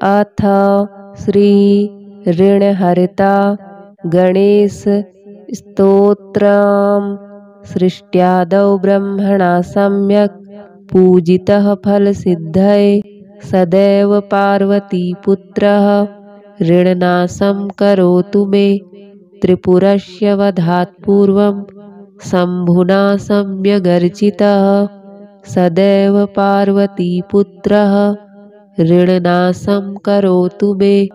अथ श्री ऋणहर्ता गणेश स्तोत्रम्। सृष्ट्यादौ ब्रह्मणा सम्यक् पूजितः फलसिद्धये सदैव पार्वतीपुत्रः ऋणनाशं करोतु मे। त्रिपुरस्य वधात् पूर्वं शम्भुना सम्यगर्चितः सदैव पार्वतीपुत्रः ऋणनाशं करोतु मे।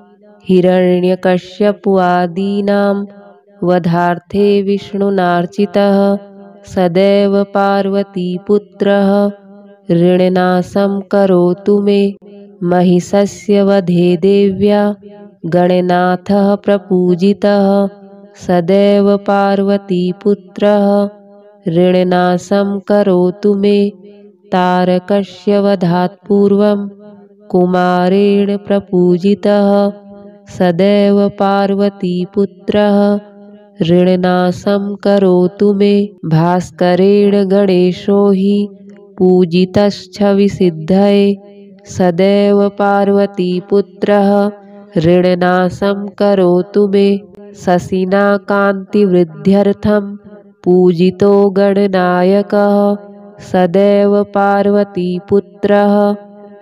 हिरण्यकश्यपादीनां वधार्थे विष्णुनार्चितः सदैव पार्वतीपुत्रः ऋणनाशं करोतु मे। महिषस्य वधे देव्या गणनाथः प्रपूजितः सदैव पार्वतीपुत्रः ऋणनाशं करोतु मे। तारकस्य वधात् पूर्वं कुमारेण प्रपूजितः सदैव पार्वतीपुत्रः ऋणनाशं करोतु मे। भास्करेण गणेशो हि पूजितश्छविसिद्धये सदैव पार्वतीपुत्रः ऋणनाशं करोतु मे। शशिना कान्तिवृद्ध्यर्थं पूजितो गणनायकः सदैव पार्वतीपुत्रः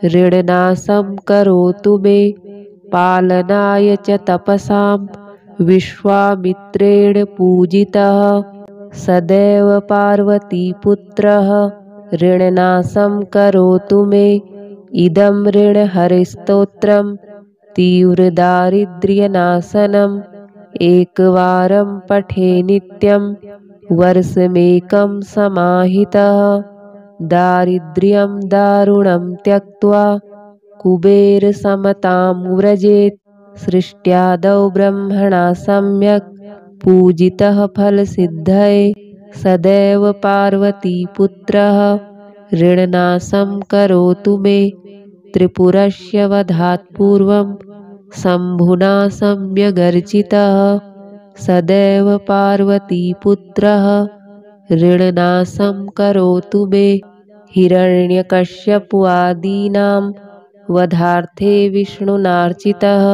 ऋणनाशं करोतु मे। पालनाय च तपसां विश्वामित्रेण पूजितः सदैव पार्वतीपुत्रः ऋणनाशं करोतु मे। इदं ऋणहरिस्तोत्रं तीव्रदारिद्र्यनाशनम् एकवारं पठे नित्यं वर्षमेकं समाहितः दारिद्र्यं दारुणं त्यक्त्वा कुबेरसमतां व्रजेत्। सृष्ट्यादौ ब्रह्मणा सम्यक् पूजितः फलसिद्धये सदैव पार्वतीपुत्रः ऋणनाशं करोतु मे। त्रिपुरस्य वधात् पूर्वं शम्भुना सम्यगर्चितः सदैव पार्वतीपुत्रः ऋणनाशं करोतु मे। हिरण्यकश्यपादीनां वधार्थे विष्णुनार्चितः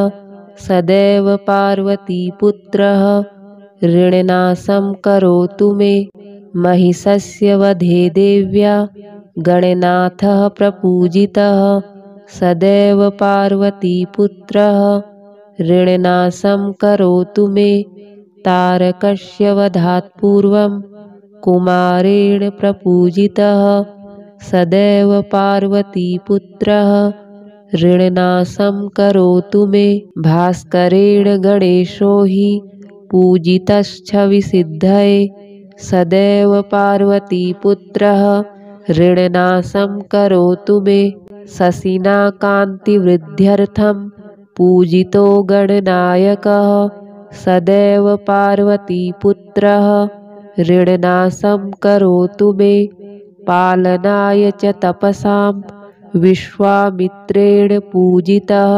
सदैव पार्वतीपुत्रः ऋणनाशं करोतु मे। महिषस्य वधे देव्या गणनाथः प्रपूजितः सदैव पार्वतीपुत्रः ऋणनाशं करोतु मे। तारकस्य वधात् पूर्वं कुमारेण प्रपूजितः सदैव पार्वतीपुत्रः ऋणनाशं करोतु मे। भास्करेण गणेशो हि पूजितश्छविसिद्धये सदैव पार्वतीपुत्रः ऋणनाशं करोतु मे। शशिना कान्तिवृद्ध्यर्थं पूजितो गणनायकः सदैव पार्वतीपुत्रः ऋणनाशं करोतु मे। पालनाय च तपसां विश्वामित्रेण पूजितः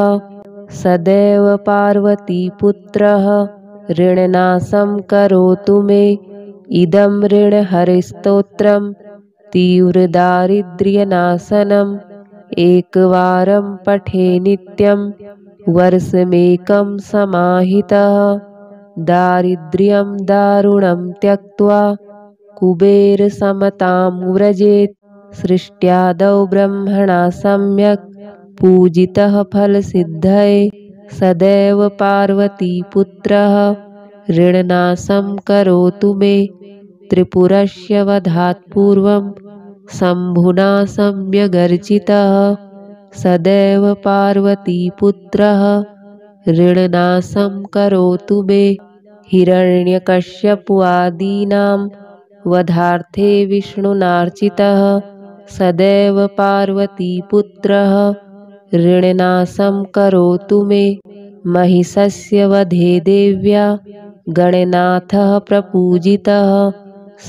सदैव पार्वतीपुत्रः ऋणनाशं करोतु मे। इदं ऋणहरिस्तोत्रं तीव्रदारिद्र्यनाशनम् एकवारं पठे नित्यं वर्षमेकं समाहितः दारिद्र्यं दारुणं त्यक्त्वा कुबेरसमतां व्रजेत्। सृष्ट्यादौ ब्रह्मणा सम्यक् पूजितः फलसिद्धये सदैव पार्वतीपुत्रः ऋणनाशं करोतु मे। त्रिपुरस्य वधात् पूर्वं शम्भुना सम्यगर्चितः सदैव पार्वतीपुत्रः ऋणनाशं करोतु मे। हिरण्यकश्यपादीनां वधार्थे विष्णुनार्चितः सदैव पार्वतीपुत्रः ऋणनाशं करोतु मे। महिषस्य वधे देव्या गणनाथः प्रपूजितः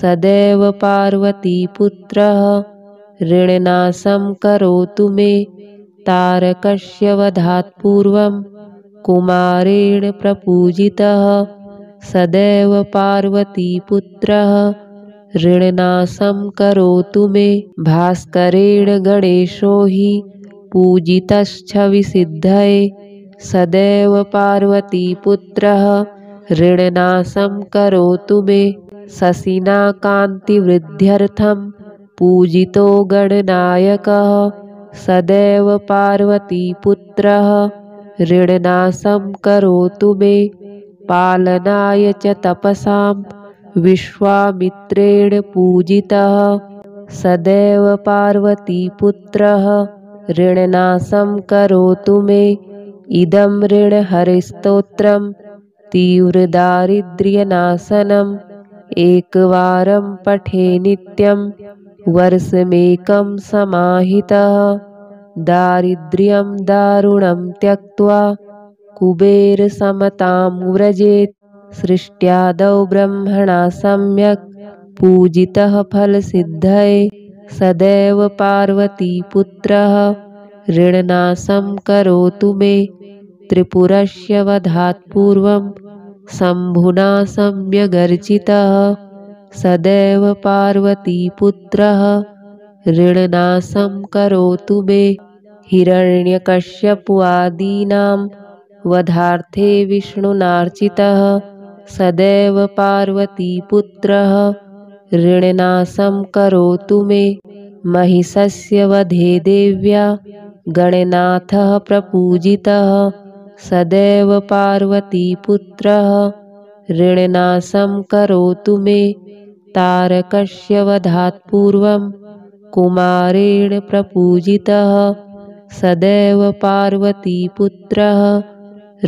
सदैव पार्वतीपुत्रः ऋणनाशं करोतु मे। तारकस्य वधात् पूर्वं कुमारेण प्रपूजितः सदैव पार्वतीपुत्रः ऋणनाशं करोतु मे। भास्करेण गणेशो हि पूजितश्च विसिद्धये सदैव पार्वतीपुत्रः ऋणनाशं करोतु मे शशिना कान्तिवृद्ध्यर्थं पूजितो गणनायकः सदैव पार्वतीपुत्रः ऋणनाशं करोतु मे पालनाय च तपसां विश्वामित्रेण पूजितः सदैव पार्वतीपुत्रः ऋणनाशं करोतु मे इदं ऋणहरिस्तोत्रं तीव्रदारिद्र्यनाशनम् एकवारं पठे नित्यं वर्षमेकं समाहितः दारिद्र्यं दारुणं त्यक्त्वा कुबेरसमतां व्रजेत् सृष्ट्यादौ ब्रह्मणा सम्यक् पूजितः फलसिद्धये सदैव पार्वतीपुत्रः ऋणनाशं करोतु मे त्रिपुरस्य वधात् पूर्वं शम्भुना सम्यगर्चितः सदैव पार्वतीपुत्रः ऋणनाशं करोतु मे हिरण्यकश्यपादीनां वधार्थे विष्णुनार्चितः सदैव पार्वतीपुत्रः ऋणनाशं करोतु मे महिषस्य वधे देव्या गणनाथः प्रपूजितः सदैव पार्वतीपुत्रः ऋणनाशं करोतु मे तारकस्य वधात् पूर्वं कुमारेण प्रपूजितः सदैव पार्वतीपुत्रः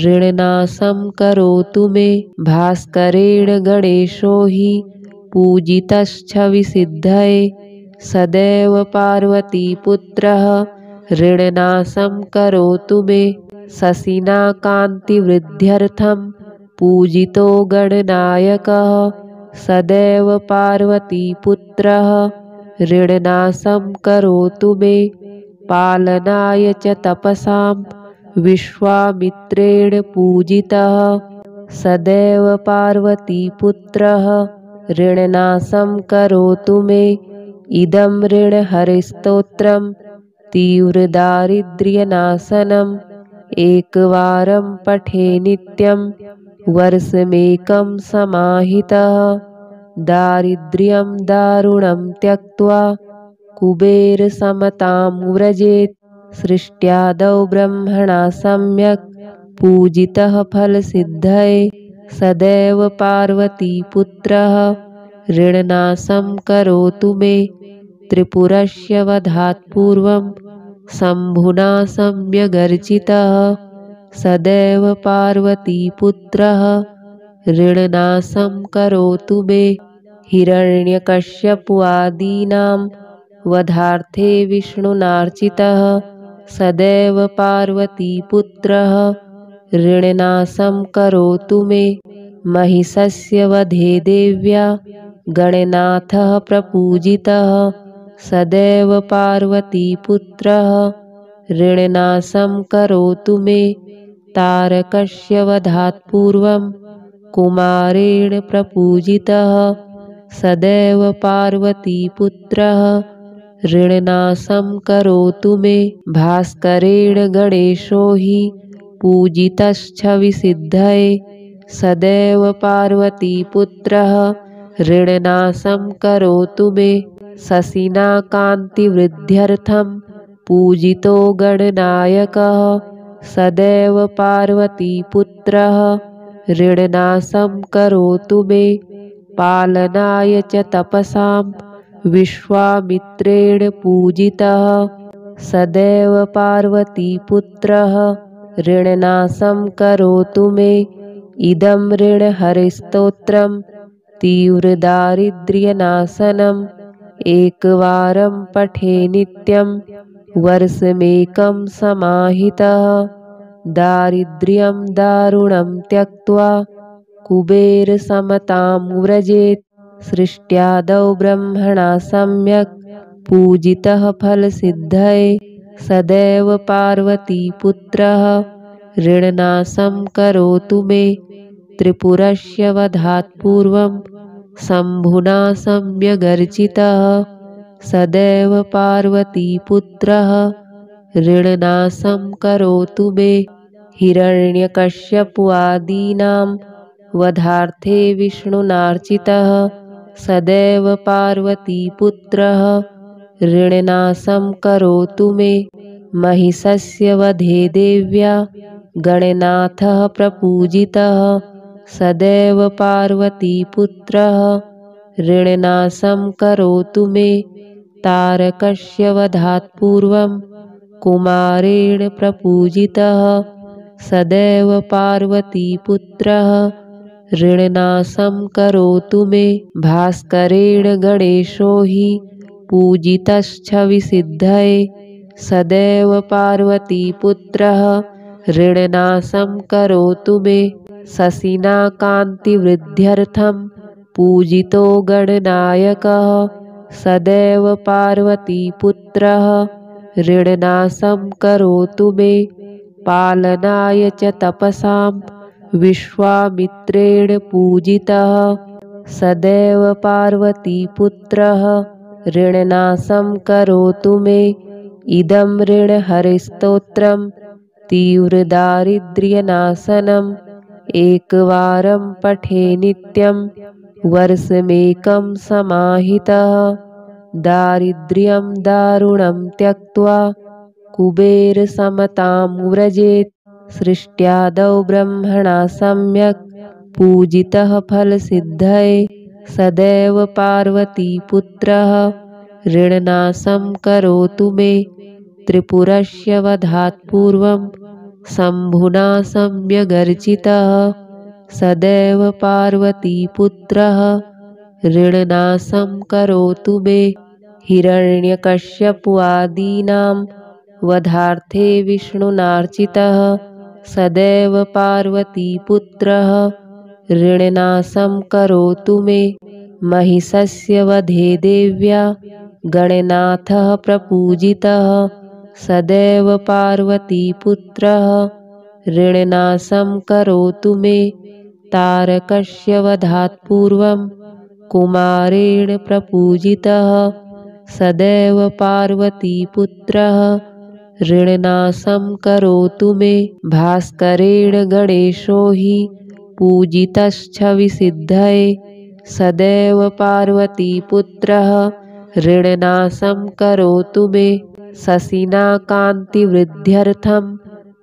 ऋणनाशं करोतु मे भास्करेण गणेशो हि पूजितश्च विसिद्धये सदैव पार्वतीपुत्रः ऋणनाशं करोतु मे शशिना कान्तिवृद्ध्यर्थं पूजितो गणनायकः सदैव पार्वतीपुत्रः ऋणनाशं करोतु मे पालनाय च तपसां विश्वामित्रेण पूजितः सदैव पार्वतीपुत्रः ऋणनाशं करोतु मे इदं ऋणहरिस्तोत्रं तीव्रदारिद्र्यनाशनम् एकवारं पठे नित्यं वर्षमेकं समाहितः दारिद्र्यं दारुणं त्यक्त्वा कुबेरसमतां व्रजेत् सृष्ट्यादौ ब्रह्मणा सम्यक् पूजितः फलसिद्धये सदैव पार्वतीपुत्रः ऋणनाशं करोतु मे त्रिपुरस्य वधात् पूर्वं शम्भुना सम्यगर्चितः सदैव पार्वतीपुत्रः ऋणनाशं करोतु मे हिरण्यकश्यपादीनां वधार्थे विष्णुनार्चितः सदैव पार्वतीपुत्रः ऋणनाशं करोतु मे महिषस्य वधे देव्या गणनाथः प्रपूजितः सदैव पार्वतीपुत्रः ऋणनाशं करोतु मे तारकस्य वधात् पूर्वं कुमारेण प्रपूजितः सदैव पार्वतीपुत्रः ऋणनाशं करोतु मे भास्करेण गणेशो हि पूजितश्च विसिद्धये सदैव पार्वतीपुत्रः ऋणनाशं करोतु मे शशिना कान्तिवृद्ध्यर्थं पूजितो गणनायकः सदैव पार्वतीपुत्रः ऋणनाशं करोतु मे पालनाय च तपसां विश्वामित्रेण पूजितः सदैव पार्वतीपुत्रः ऋणनाशं करोतु मे इदं ऋणहरिस्तोत्रं तीव्रदारिद्र्यनाशनम् एकवारं पठे नित्यं वर्षमेकं समाहितः दारिद्र्यं दारुणं त्यक्त्वा कुबेरसमतां व्रजेत् सृष्ट्यादौ ब्रह्मणा सम्यक् पूजितः फलसिद्धये सदैव पार्वतीपुत्रः ऋणनाशं करोतु मे त्रिपुरस्य वधात् पूर्वं शम्भुना सम्यगर्चितः सदैव पार्वतीपुत्रः ऋणनाशं करोतु मे। हिरण्यकश्यपादीनां वधार्थे विष्णुनार्चितः सदैव पार्वतीपुत्रः ऋणनाशं करोतु मे। महिषस्य वधे देव्या गणनाथः प्रपूजितः सदैव पार्वतीपुत्रः ऋणनाशं करोतु मे। तारकस्य वधात् पूर्वं कुमारेण प्रपूजितः सदैव पार्वतीपुत्रः ऋणनाशं करोतु मे। भास्करेण गणेशो हि पूजितश्छविसिद्धये सदैव पार्वतीपुत्रः ऋणनाशं करोतु मे। शशिना कान्तिवृद्ध्यर्थं पूजितो गणनायकः सदैव पार्वतीपुत्रः ऋणनाशं करोतु मे। पालनाय च तपसां विश्वामित्रेण पूजितः सदैव पार्वतीपुत्रः ऋणनाशं करोतु मे। इदं ऋणहरिस्तोत्रं तीव्रदारिद्र्यनाशनम् एकवारं पठे नित्यं वर्षमेकं समाहितः दारिद्र्यं दारुणं त्यक्त्वा कुबेरसमतां व्रजेत्। सृष्ट्यादौ ब्रह्मणा सम्यक् पूजितः फलसिद्धये सदैव पार्वतीपुत्रः ऋणनाशं करोतु मे। त्रिपुरस्य वधात् पूर्वं शम्भुना सम्यगर्चितः सदैव पार्वतीपुत्रः ऋणनाशं करोतु मे। हिरण्यकश्यपादीनां वधार्थे विष्णुनार्चितः सदैव पार्वतीपुत्रः ऋणनाशं करोतु मे। महिषस्य वधे देव्या गणनाथः प्रपूजितः सदैव पार्वतीपुत्रः ऋणनाशं करोतु मे। तारकस्य वधात् पूर्वं कुमारेण प्रपूजितः सदैव पार्वतीपुत्रः ऋणनाशं करोतु मे। भास्करेण गणेशो हि पूजितश्छविसिद्धये सदैव पार्वतीपुत्रः ऋणनाशं करोतु मे। शशिना कान्तिवृद्ध्यर्थं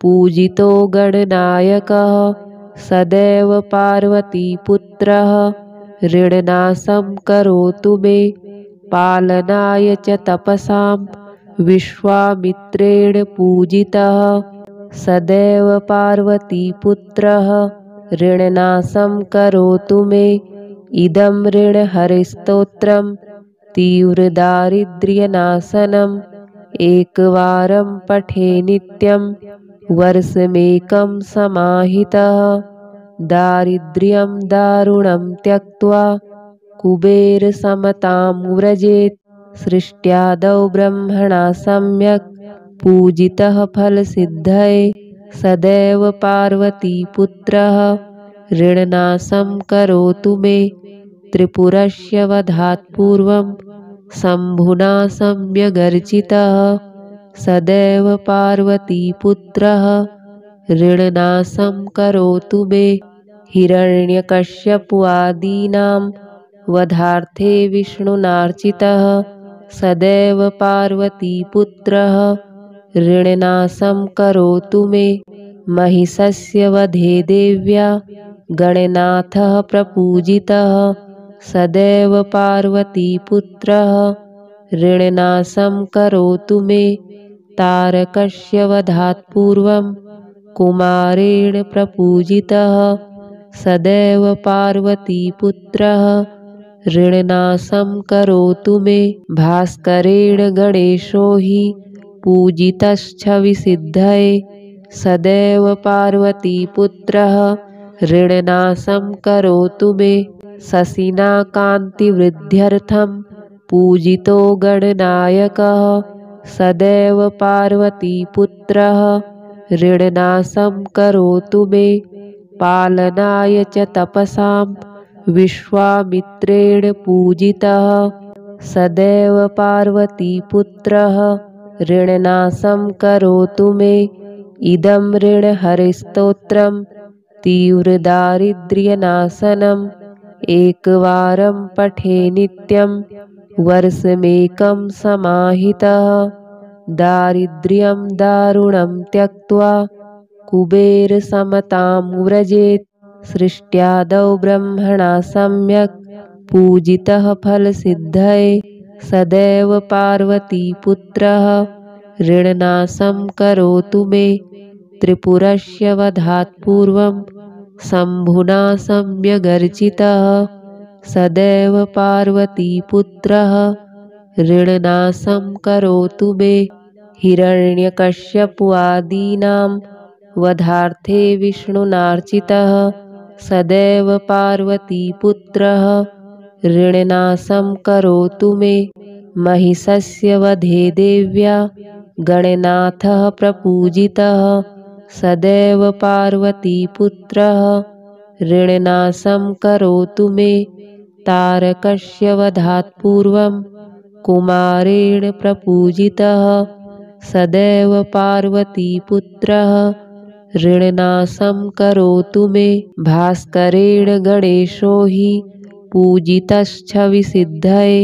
पूजितो गणनायकः सदैव पार्वतीपुत्रः ऋणनाशं करोतु मे। पालनाय च तपसां विश्वामित्रेण पूजितः सदैव पार्वतीपुत्रः ऋणनाशं करोतु मे। इदं ऋणहरिस्तोत्रं तीव्रदारिद्र्यनाशनम् एकवारं पठे नित्यं वर्षमेकं समाहितः दारिद्र्यं दारुणं त्यक्त्वा कुबेरसमतां व्रजेत्। सृष्ट्यादौ ब्रह्मणा सम्यक् पूजितः फलसिद्धये सदैव पार्वतीपुत्रः ऋणनाशं करोतु मे। त्रिपुरस्य वधात् पूर्वं शम्भुना सम्यगर्चितः सदैव पार्वतीपुत्रः ऋणनाशं करोतु मे। हिरण्यकश्यपादीनां वधार्थे विष्णुनार्चितः सदैव पार्वतीपुत्रः ऋणनाशं करोतु मे। महिषस्य वधे देव्या गणनाथः प्रपूजितः सदैव पार्वतीपुत्रः ऋणनाशं करोतु मे। तारकस्य वधात् पूर्वं कुमारेण प्रपूजितः सदैव पार्वतीपुत्रः ऋणनाशं करोतु मे। भास्करेण गणेशो हि पूजितश्छविसिद्धये सदैव पार्वतीपुत्रः ऋणनाशं करोतु मे। शशिना कान्तिवृद्ध्यर्थं पूजितो गणनायकः सदैव पार्वतीपुत्रः ऋणनाशं करोतु मे। पालनाय च तपसां विश्वामित्रेण पूजितः सदैव पार्वतीपुत्रः ऋणनाशं करोतु मे इदं ऋणहरिस्तोत्रं तीव्रदारिद्र्यनाशनम् एकवारं पठे नित्यं वर्षमेकं समाहितः दारिद्र्यं दारुणं त्यक्त्वा कुबेरसमतां व्रजेत् सृष्ट्यादौ ब्रह्मणा सम्यक् पूजितः फलसिद्धये सदैव पार्वतीपुत्रः ऋणनाशं करोतु मे त्रिपुरस्य वधात् पूर्वं शम्भुना सम्यगर्चितः सदैव पार्वतीपुत्रः ऋणनाशं करोतु मे हिरण्यकश्यपादीनां वधार्थे विष्णुनार्चितः सदैव पार्वतीपुत्रः ऋणनाशं करोतु मे महिषस्य वधे देव्या गणनाथः प्रपूजितः सदैव पार्वतीपुत्रः ऋणनाशं करोतु मे तारकस्य वधात् पूर्वं कुमारेण प्रपूजितः सदैव पार्वतीपुत्रः ऋणनाशं करोतु मे भास्करेण गणेशो हि पूजितश्छविसिद्धये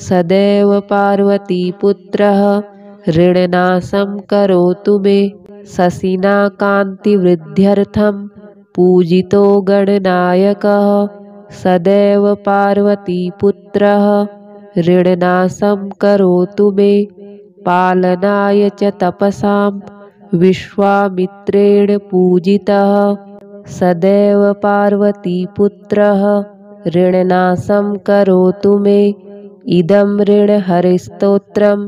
सदैव पार्वतीपुत्रः ऋणनाशं करोतु मे शशिना कान्तिवृद्ध्यर्थं पूजितो गणनायकः सदैव पार्वतीपुत्रः ऋणनाशं करोतु मे पालनाय च तपसां विश्वामित्रेण पूजितः सदैव पार्वतीपुत्रः ऋणनाशं करोतु मे इदं ऋणहरिस्तोत्रं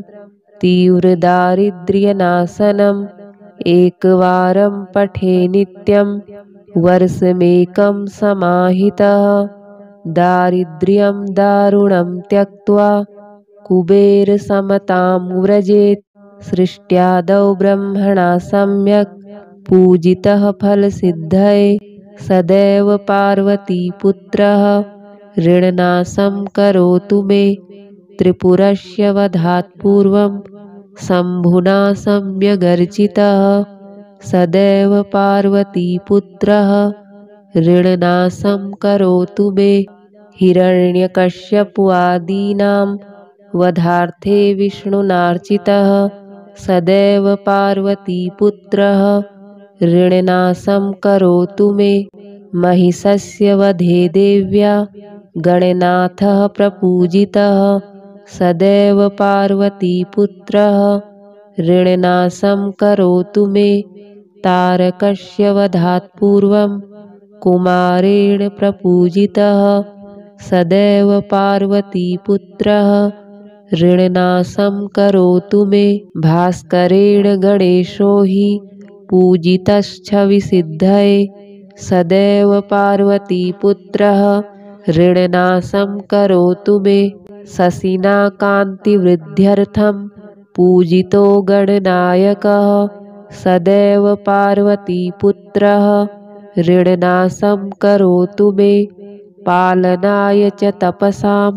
तीव्रदारिद्र्यनाशनम् एकवारं पठे नित्यं वर्षमेकं समाहितः दारिद्र्यं दारुणं त्यक्त्वा कुबेरसमतां व्रजेत् सृष्ट्यादौ ब्रह्मणा सम्यक् पूजितः फलसिद्धये सदैव पार्वतीपुत्रः ऋणनाशं करोतु मे त्रिपुरस्य वधात् पूर्वं शम्भुना सम्यगर्चितः सदैव पार्वतीपुत्रः ऋणनाशं करोतु मे हिरण्यकश्यपादीनां वधार्थे विष्णुनार्चितः सदैव पार्वतीपुत्रः ऋणनाशं करोतु मे महिषस्य वधे देव्या गणनाथः प्रपूजितः सदैव पार्वतीपुत्रः ऋणनाशं करोतु मे तारकस्य वधात् पूर्वं कुमारेण प्रपूजितः सदैव पार्वतीपुत्रः ऋणनाशं करोतु मे भास्करेण गणेशो हि पूजितश्छविसिद्धये सदैव पार्वतीपुत्रः ऋणनाशं करोतु मे शशिना कान्तिवृद्ध्यर्थं पूजितो गणनायकः सदैव पार्वतीपुत्रः ऋणनाशं करोतु मे पालनाय च तपसां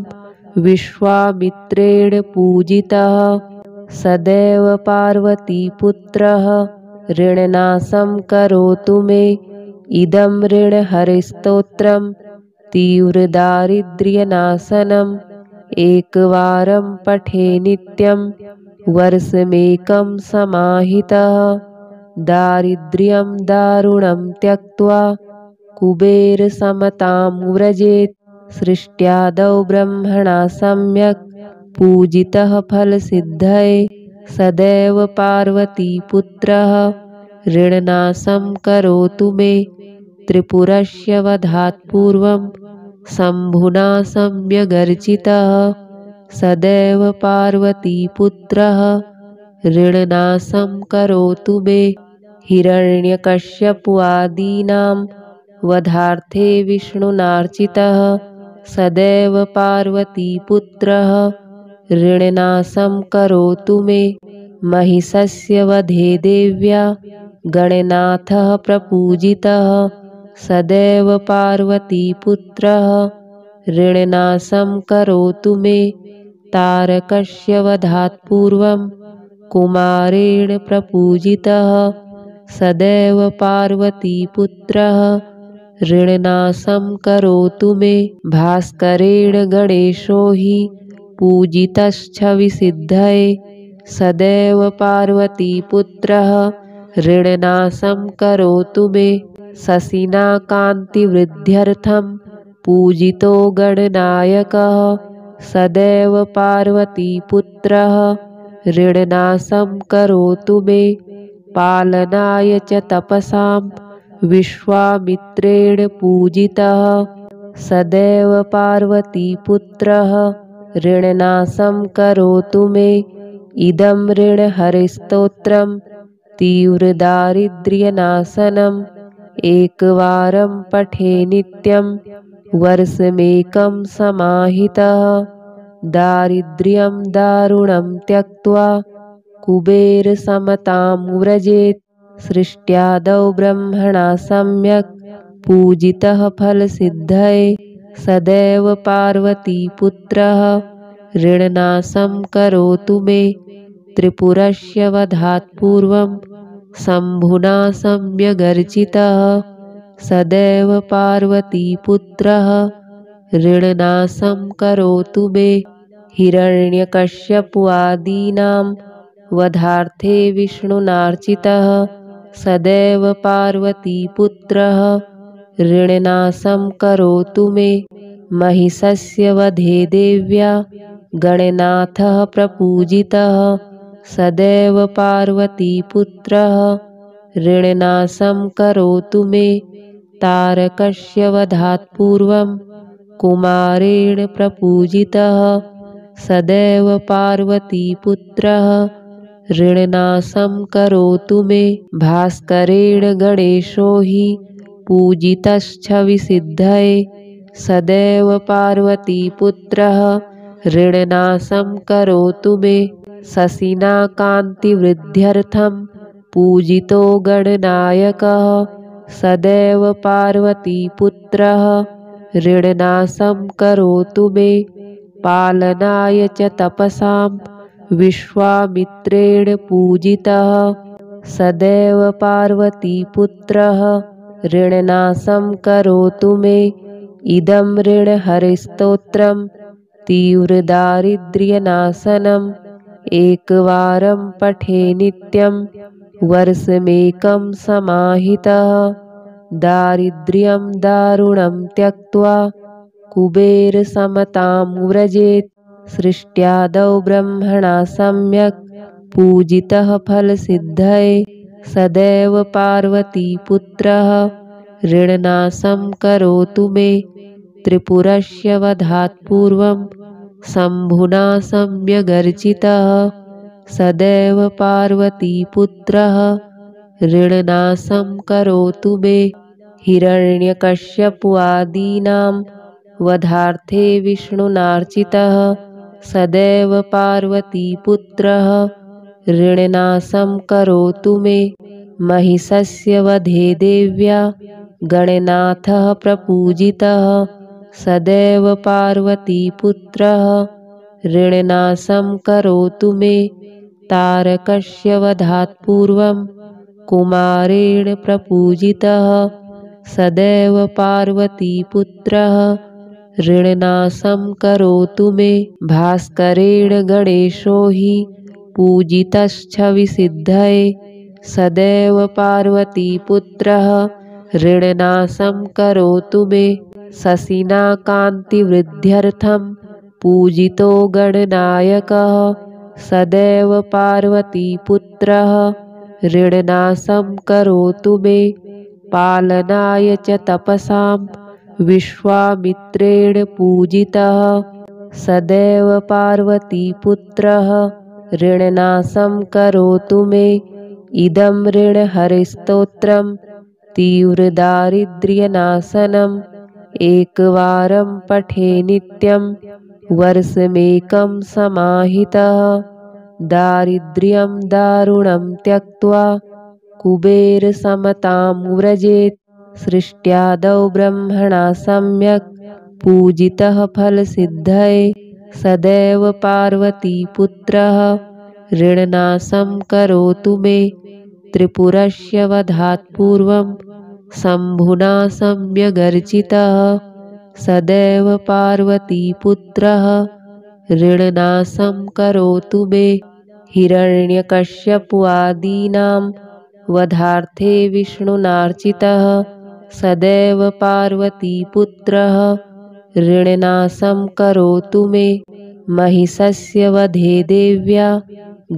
विश्वामित्रेण पूजितः सदैव पार्वतीपुत्रः ऋणनाशं करोतु मे इदं ऋणहरिस्तोत्रं तीव्रदारिद्र्यनाशनम् एकवारं पठे नित्यं वर्षमेकं समाहितः दारिद्र्यं दारुणं त्यक्त्वा कुबेरसमतां व्रजेत् सृष्ट्यादौ ब्रह्मणा सम्यक् पूजितः फलसिद्धये सदैव पार्वतीपुत्रः ऋणनाशं करोतु मे त्रिपुरस्य वधात् पूर्वं शम्भुना सम्यगर्चितः सदैव पार्वतीपुत्रः ऋणनाशं करोतु मे हिरण्यकश्यपादीनां वधार्थे विष्णुनार्चितः सदैव पार्वतीपुत्रः ऋणनाशं करोतु मे महिषस्य वधे देव्या गणनाथः प्रपूजितः सदैव पार्वतीपुत्रः ऋणनाशं करोतु मे तारकस्य वधात् पूर्वं कुमारेण प्रपूजितः सदैव पार्वतीपुत्रः ऋणनाशं करोतु मे। भास्करेण गणेशो हि पूजितश्छविसिद्धये सदैव पार्वतीपुत्रः ऋणनाशं करोतु मे। शशिना कान्तिवृद्ध्यर्थं पूजितो गणनायकः सदैव पार्वतीपुत्रः ऋणनाशं करोतु मे। पालनाय च तपसां विश्वामित्रेण पूजितः सदैव पार्वतीपुत्रः ऋणनाशं करोतु मे। इदं ऋणहरिस्तोत्रं तीव्रदारिद्र्यनाशनम् एकवारं पठे नित्यं वर्षमेकं समाहितः। दारिद्र्यं दारुणं त्यक्त्वा कुबेरसमतां व्रजेत्। सृष्ट्यादौ ब्रह्मणा सम्यक् पूजितः फलसिद्धये सदैव पार्वतीपुत्रः ऋणनाशं करोतु मे। त्रिपुरस्य वधात् पूर्वं शम्भुना सम्यगर्चितः सदैव पार्वतीपुत्रः ऋणनाशं करोतु मे। हिरण्यकश्यपादीनां वधार्थे विष्णुनार्चितः सदैव पार्वतीपुत्रः ऋणनाशं करोतु मे। महिषस्य वधे देव्या गणनाथः प्रपूजितः सदैव पार्वतीपुत्रः ऋणनाशं करोतु मे। तारकस्य वधात् पूर्वं कुमारेण प्रपूजितः सदैव पार्वतीपुत्रः ऋणनाशं करोतु मे। भास्करेण गणेशो हि पूजितश्छविसिद्धये सदैव पार्वतीपुत्रः ऋणनाशं करोतु मे। शशिना कान्तिवृद्ध्यर्थं पूजितो गणनायकः सदैव पार्वतीपुत्रः ऋणनाशं करोतु मे। पालनाय च तपसां विश्वामित्रेण पूजितः सदैव पार्वतीपुत्रः ऋणनाशं करोतु मे। इदं ऋणहरिस्तोत्रं तीव्रदारिद्र्यनाशनम् एकवारं पठे नित्यं वर्षमेकं समाहितः। दारिद्र्यं दारुणं त्यक्त्वा कुबेरसमतां व्रजेत्। सृष्ट्यादौ ब्रह्मणा सम्यक् पूजितः फलसिद्धये सदैव पार्वतीपुत्रः ऋणनाशं करोतु मे। त्रिपुरस्य वधात् पूर्वं शम्भुना सम्यगर्चितः सदैव पार्वतीपुत्रः ऋणनाशं करोतु मे। हिरण्यकश्यपादीनां वधार्थे विष्णुनार्चितः सदैव पार्वतीपुत्रः ऋणनाशं करोतु मे। महिषस्य वधे देव्या गणनाथः प्रपूजितः सदैव पार्वतीपुत्रः ऋणनाशं करोतु मे। तारकस्य वधात् पूर्वं कुमारेण प्रपूजितः सदैव पार्वतीपुत्रः ऋणनाशं करोतु मे। भास्करेण गणेशो हि पूजितश्छविसिद्धये सदैव पार्वतीपुत्रः ऋणनाशं करोतु मे। शशिना कान्तिवृद्ध्यर्थं पूजितो गणनायकः सदैव पार्वतीपुत्रः ऋणनाशं करोतु मे। पालनाय च तपसां विश्वामित्रेण पूजितः सदैव पार्वतीपुत्रः ऋणनाशं करोतु मे। इदं ऋणहरिस्तोत्रं तीव्रदारिद्र्यनाशनम् एकवारं पठे नित्यं वर्षमेकं समाहितः। दारिद्र्यं दारुणं त्यक्त्वा कुबेरसमतां व्रजेत्। सृष्ट्यादौ ब्रह्मणा सम्यक् पूजितः फलसिद्धये सदैव पार्वतीपुत्रः ऋणनाशं करोतु मे त्रिपुरस्य वधात् पूर्वं शम्भुना सम्यगर्चितः सदैव पार्वतीपुत्रः ऋणनाशं करोतु मे हिरण्यकश्यपादीनां वधार्थे विष्णुनार्चितः सदैव पार्वतीपुत्रः ऋणनाशं करोतु मे महिषस्य वधे देव्या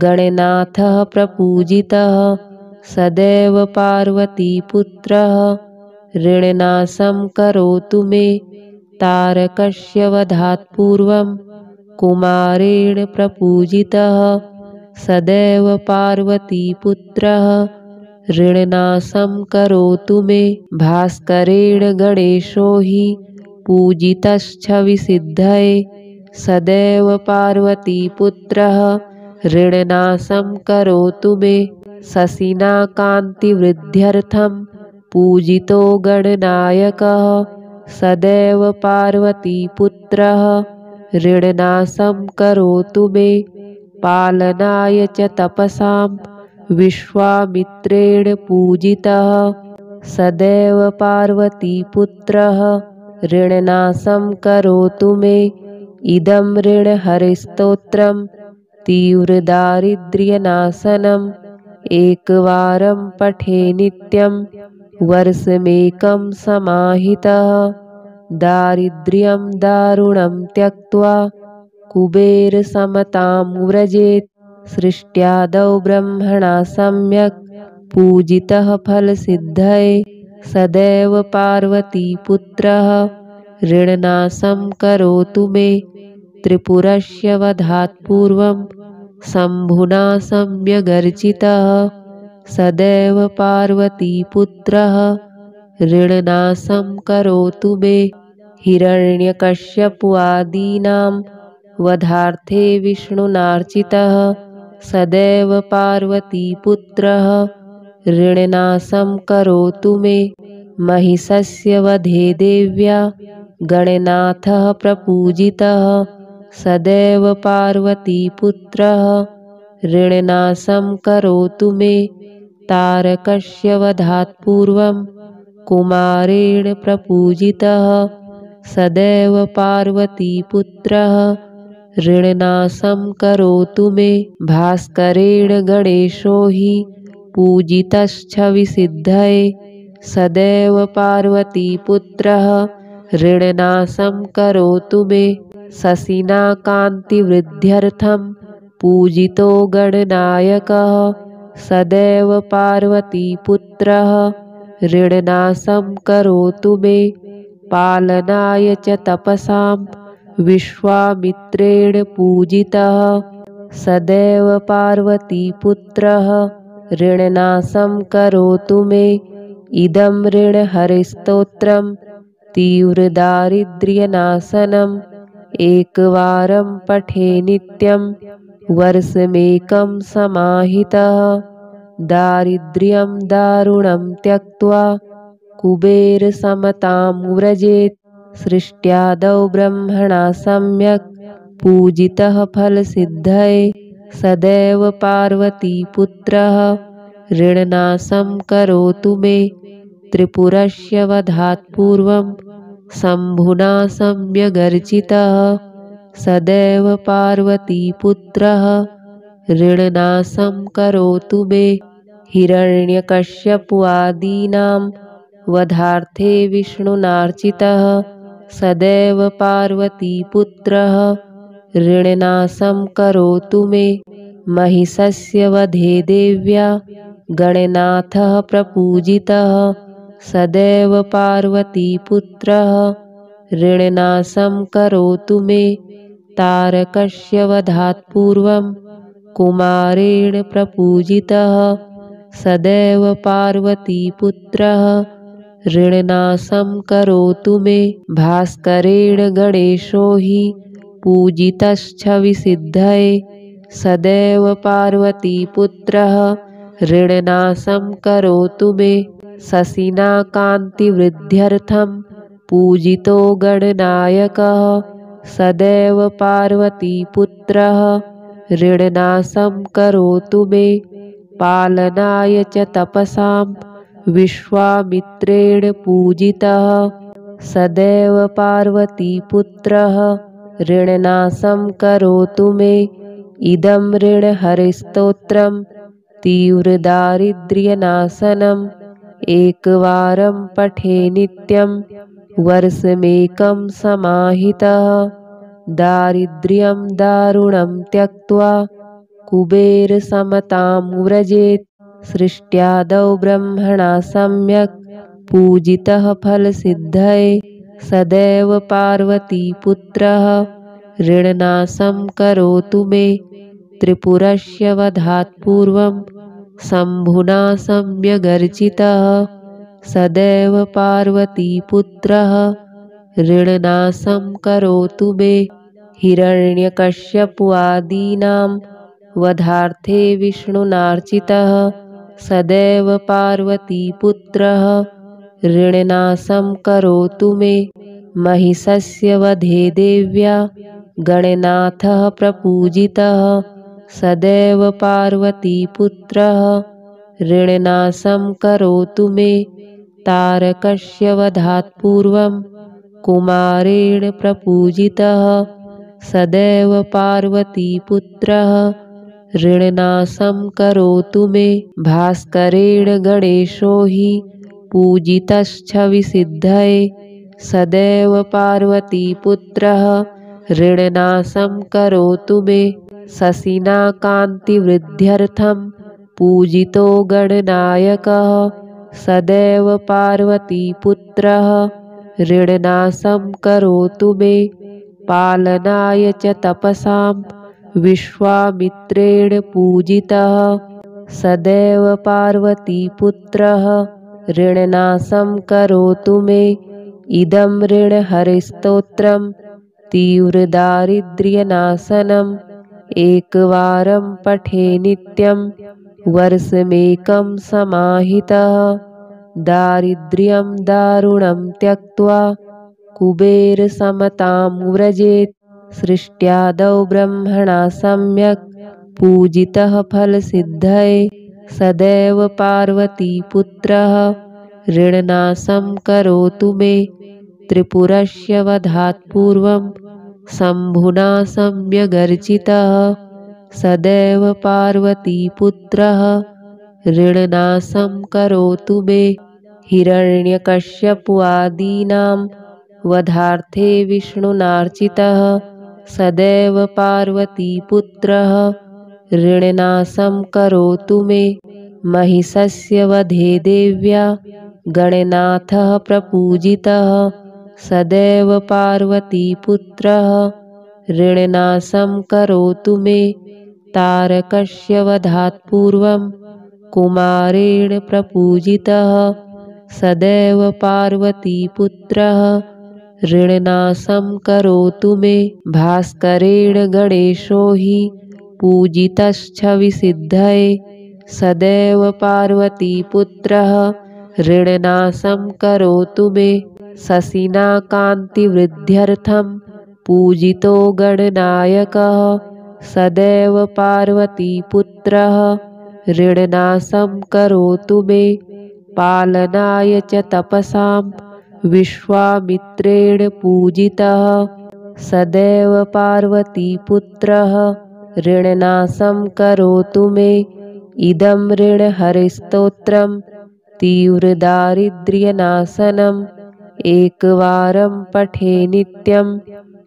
गणनाथः प्रपूजितः सदैव पार्वतीपुत्रः ऋणनाशं करोतु मे तारकस्य वधात् पूर्वं कुमारेण प्रपूजितः सदैव पार्वतीपुत्रः ऋणनाशं करोतु मे भास्करेण गणेशो हि पूजितश्छविसिद्धये सदैव पार्वतीपुत्रः ऋणनाशं करोतु मे शशिना कान्तिवृद्ध्यर्थं पूजितो गणनायकः सदैव पार्वतीपुत्रः ऋणनाशं करोतु मे पालनाय च तपसां विश्वामित्रेण पूजितः सदैव पार्वतीपुत्रः ऋणनाशं करोतु मे इदं ऋणहरिस्तोत्रं तीव्रदारिद्र्यनाशनम् एकवारं पठे नित्यं वर्षमेकं समाहितः दारिद्र्यं दारुणं त्यक्त्वा कुबेरसमतां व्रजेत् सृष्ट्यादौ ब्रह्मणा सम्यक् पूजितः फलसिद्धये सदैव पार्वतीपुत्रः ऋणनाशं करोतु मे त्रिपुरस्य वधात् पूर्वं शम्भुना सम्यगर्चितः सदैव पार्वतीपुत्रः ऋणनाशं करोतु मे हिरण्यकश्यपादीनां वधार्थे विष्णुनार्चितः सदैव पार्वतीपुत्रः ऋणनाशं करोतु मे महिषस्य वधे देव्या गणनाथः प्रपूजितः सदैव पार्वतीपुत्रः ऋणनाशं करोतु मे तारकस्य वधात् पूर्वं कुमारेण प्रपूजितः सदैव पार्वतीपुत्रः ऋणनाशं करोतु मे भास्करेण गणेशो हि पूजितश्छविसिद्धये सदैव पार्वतीपुत्रः ऋणनाशं करोतु मे शशिना कान्तिवृद्ध्यर्थं पूजितो गणनायकः सदैव पार्वतीपुत्रः ऋणनाशं करोतु मे पालनाय च तपसां विश्वामित्रेण पूजितः सदैव पार्वतीपुत्रः ऋणनाशं करोतु मे इदं ऋणहरिस्तोत्रं तीव्रदारिद्र्यनाशनम् एकवारं पठे नित्यं वर्षमेकं समाहितः दारिद्र्यं दारुणं त्यक्त्वा कुबेरसमतां व्रजेत् सृष्ट्यादौ ब्रह्मणा सम्यक् पूजितः फलसिद्धये सदैव पार्वतीपुत्रः ऋणनाशं करोतु मे त्रिपुरस्य वधात् पूर्वं शम्भुना सम्यगर्चितः सदैव पार्वतीपुत्रः ऋणनाशं करोतु मे हिरण्यकश्यपादीनां वधार्थे विष्णुनार्चितः सदैव पार्वतीपुत्रः ऋणनाशं करोतु मे महिषस्य वधे देव्या गणनाथः प्रपूजितः सदैव पार्वतीपुत्रः ऋणनाशं करोतु मे तारकस्य वधात् पूर्वं कुमारेण प्रपूजितः सदैव पार्वतीपुत्रः ऋणनाशं करोतु मे भास्करेण गणेशो हि पूजितश्छविसिद्धये सदैव पार्वतीपुत्रः ऋणनाशं करोतु मे शशिना कान्तिवृद्ध्यर्थं पूजितो गणनायकः सदैव पार्वतीपुत्रः ऋणनाशं करोतु मे। पालनाय च तपसां विश्वामित्रेण पूजितः सदैव पार्वतीपुत्रः ऋणनाशं करोतु मे। इदं ऋणहरिस्तोत्रं तीव्रदारिद्र्यनाशनम् एकवारं पठे नित्यं वर्षमेकं समाहितः। दारिद्र्यं दारुणं त्यक्त्वा कुबेरसमतां व्रजेत्। सृष्ट्यादौ ब्रह्मणा सम्यक् पूजितः फलसिद्धये। सदैव पार्वतीपुत्रः ऋणनाशं करोतु मे। त्रिपुरस्य वधात् पूर्वं शम्भुना सम्यगर्चितः सदैव पार्वतीपुत्रः ऋणनाशं करोतु मे। हिरण्यकश्यपादीनां वधार्थे विष्णुनार्चितः सदैव पार्वतीपुत्रः ऋणनाशं करोतु मे। महिषस्य वधे देव्या गणनाथः प्रपूजितः सदैव पार्वतीपुत्रः ऋणनाशं करोतु मे। तारकस्य वधात् पूर्वं कुमारेण प्रपूजितः सदैव पार्वतीपुत्रः ऋणनाशं करोतु मे। भास्करेण गणेशो हि पूजितश्छविसिद्धये सदैव पार्वतीपुत्रः ऋणनाशं करोतु मे। शशिना कान्तिवृद्ध्यर्थं पूजितो गणनायकः सदैव पार्वतीपुत्रः ऋणनाशं करोतु मे। पालनाय च तपसां विश्वामित्रेण पूजितः सदैव पार्वतीपुत्रः ऋणनाशं करोतु मे। इदं ऋणहरिस्तोत्रं तीव्रदारिद्र्यनाशनम् एकवारं पठे नित्यं वर्षमेकं समाहितः। दारिद्र्यं दारुणं त्यक्त्वा कुबेरसमतां व्रजेत्। सृष्ट्यादौ ब्रह्मणा सम्यक् पूजितः फलसिद्धये। सदैव पार्वतीपुत्रः ऋणनाशं करोतु मे। त्रिपुरस्य वधात् पूर्वं शम्भुना सम्यगर्चितः सदैव पार्वतीपुत्रः ऋणनाशं करोतु मे। हिरण्यकश्यपादीनां वधार्थे विष्णुनार्चितः सदैव पार्वतीपुत्रः ऋणनाशं करोतु मे। महिषस्य वधे देव्या गणनाथः प्रपूजितः सदैव पार्वतीपुत्रः ऋणनाशं करोतु मे। तारकस्य वधात् पूर्वं कुमारेण प्रपूजितः सदैव पार्वतीपुत्रः ऋणनाशं करोतु मे। भास्करेण गणेशो हि पूजितश्छविसिद्धये सदैव पार्वतीपुत्रः ऋणनाशं करोतु मे। शशिना कान्तिवृद्ध्यर्थं पूजितो गणनायकः सदैव पार्वतीपुत्रः ऋणनाशं करोतु मे। पालनाय च तपसां विश्वामित्रेण पूजितः सदैव पार्वतीपुत्रः ऋणनाशं करोतु मे। इदं ऋणहरिस्तोत्रं तीव्रदारिद्र्यनाशनम् एकवारं पठे नित्यं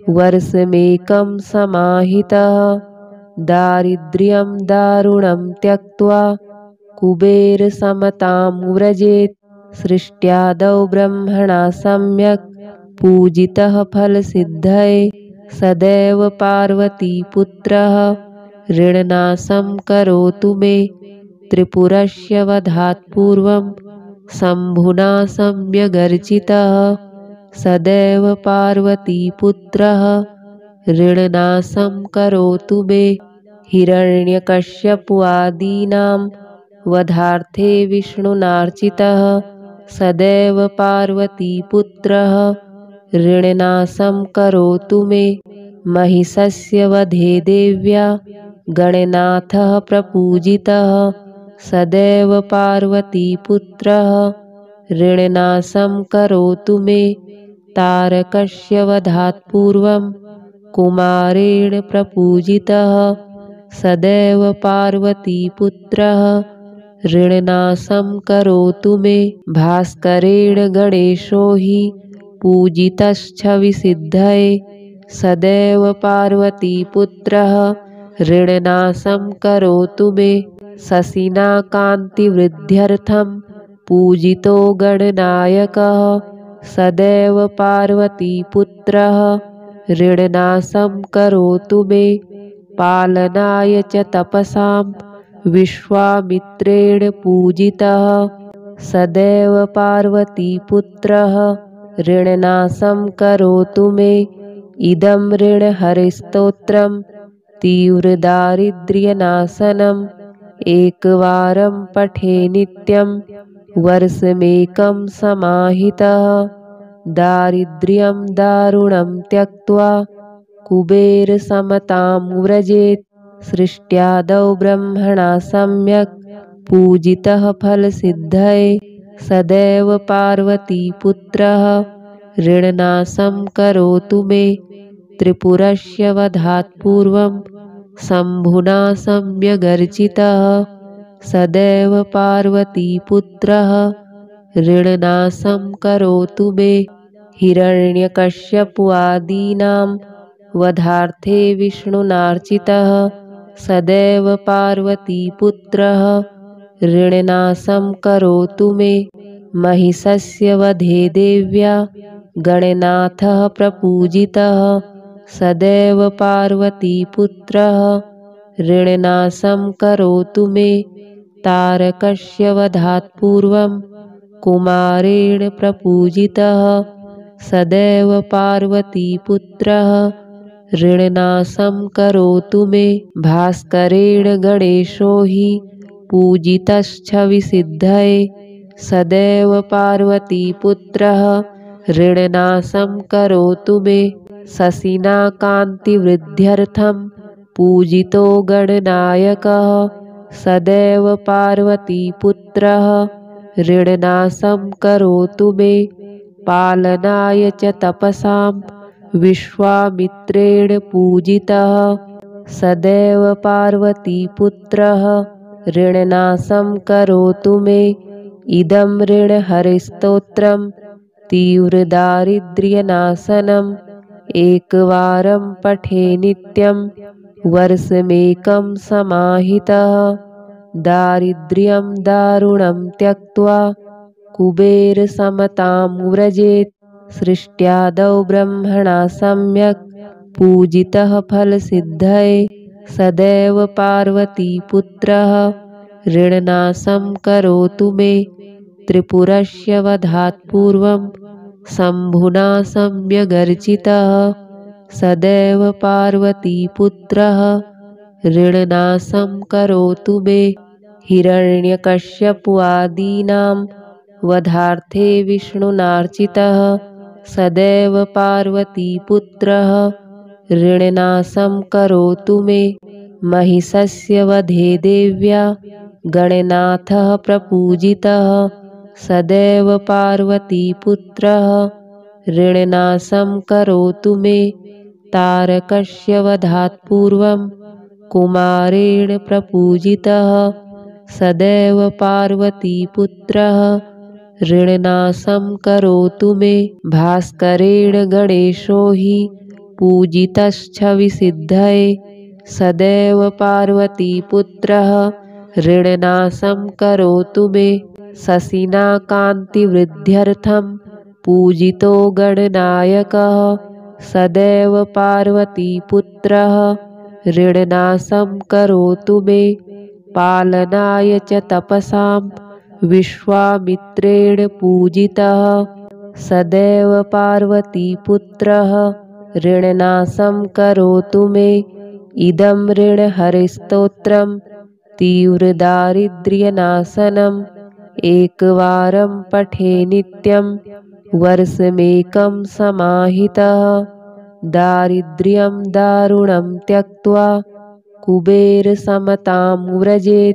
वर्षमेकं समाहितः। दारिद्र्यं दारुणं त्यक्त्वा कुबेरसमतां व्रजेत्। सृष्ट्यादौ ब्रह्मणा सम्यक् पूजितः फलसिद्धये सदैव पार्वतीपुत्रः ऋणनाशं करोतु मे। त्रिपुरस्य वधात् पूर्वं शम्भुना सम्यगर्चितः सदैव पार्वतीपुत्रः ऋणनाशं करोतु मे। हिरण्यकश्यपादीनां वधार्थे विष्णुनार्चितः सदैव पार्वतीपुत्रः ऋणनाशं करोतु मे। महिषस्य वधे देव्या गणनाथः प्रपूजितः सदैव पार्वतीपुत्रः ऋणनाशं करोतु मे तारकस्य वधात् पूर्वं कुमारेण प्रपूजितः सदैव पार्वतीपुत्रः ऋणनाशं करोतु मे भास्करेण गणेशो हि पूजितश्छविसिद्धये सदैव पार्वतीपुत्रः ऋणनाशं करोतु मे शशिना कान्तिवृद्ध्यर्थं पूजितो गणनायकः सदैव पार्वतीपुत्रः ऋणनाशं करोतु मे पालनाय च तपसां विश्वामित्रेण पूजितः सदैव पार्वतीपुत्रः ऋणनाशं करोतु मे इदं ऋणहरिस्तोत्रं तीव्रदारिद्र्यनाशनम् एकवारं पठे नित्यं वर्षमेकं समाहितः दारिद्र्यं दारुणं त्यक्त्वा कुबेरसमतां व्रजेत् सृष्ट्यादौ ब्रह्मणा सम्यक् पूजितः फलसिद्धये सदैव पार्वतीपुत्रः ऋणनाशं करोतु मे त्रिपुरस्य वधात् पूर्वं शम्भुना सम्यगर्चितः सदैव पार्वतीपुत्रः ऋणनाशं करोतु मे हिरण्यकश्यपादीनां वधार्थे विष्णुनार्चितः सदैव पार्वतीपुत्रः ऋणनाशं करोतु मे महिषस्य वधे देव्या गणनाथः प्रपूजितः सदैव पार्वतीपुत्रः ऋणनाशं करोतु मे तारकस्य वधात् पूर्वं कुमारेण प्रपूजितः सदैव पार्वतीपुत्रः ऋणनाशं करोतु मे भास्करेण गणेशो हि पूजितश्छविसिद्धये सदैव पार्वतीपुत्रः ऋणनाशं करोतु मे शशिना कान्तिवृद्ध्यर्थं पूजितो गणनायकः सदैव पार्वतीपुत्रः ऋणनाशं करोतु मे पालनाय च तपसां विश्वामित्रेण पूजितः सदैव पार्वतीपुत्रः ऋणनाशं करोतु मे इदं ऋणहरिस्तोत्रं तीव्रदारिद्र्यनाशनम् एकवारं पठे नित्यं वर्षमेकं समाहितः दारिद्र्यं दारुणं त्यक्त्वा कुबेरसमतां व्रजेत् सृष्ट्यादौ ब्रह्मणा सम्यक् पूजितः फलसिद्धये सदैव पार्वतीपुत्रः ऋणनाशं करोतु मे त्रिपुरस्य वधात् पूर्वं शम्भुना सम्यगर्चितः सदैव पार्वतीपुत्रः ऋणनाशं करोतु मे हिरण्यकश्यपादीनां वधार्थे विष्णुनार्चितः सदैव पार्वतीपुत्रः ऋणनाशं करोतु मे महिषस्य वधे देव्या गणनाथः प्रपूजितः सदैव पार्वतीपुत्रः ऋणनाशं करोतु मे तारकस्य वधात् पूर्वं कुमारेण प्रपूजितः सदैव पार्वतीपुत्रः ऋणनाशं करोतु मे भास्करेण गणेशो हि पूजितश्छविसिद्धये सदैव पार्वतीपुत्रः ऋणनाशं करोतु मे शशिना कान्तिवृद्ध्यर्थं पूजितो गणनायकः सदैव पार्वतीपुत्रः ऋणनाशं करोतु मे पालनाय च तपसां विश्वामित्रेण पूजितः सदैव पार्वतीपुत्रः ऋणनाशं करोतु मे इदं ऋणहरिस्तोत्रं तीव्रदारिद्र्यनाशनम् एकवारं पठे नित्यं वर्षमेकं समाहितः दारिद्र्यं दारुणं त्यक्त्वा कुबेरसमतां व्रजेत्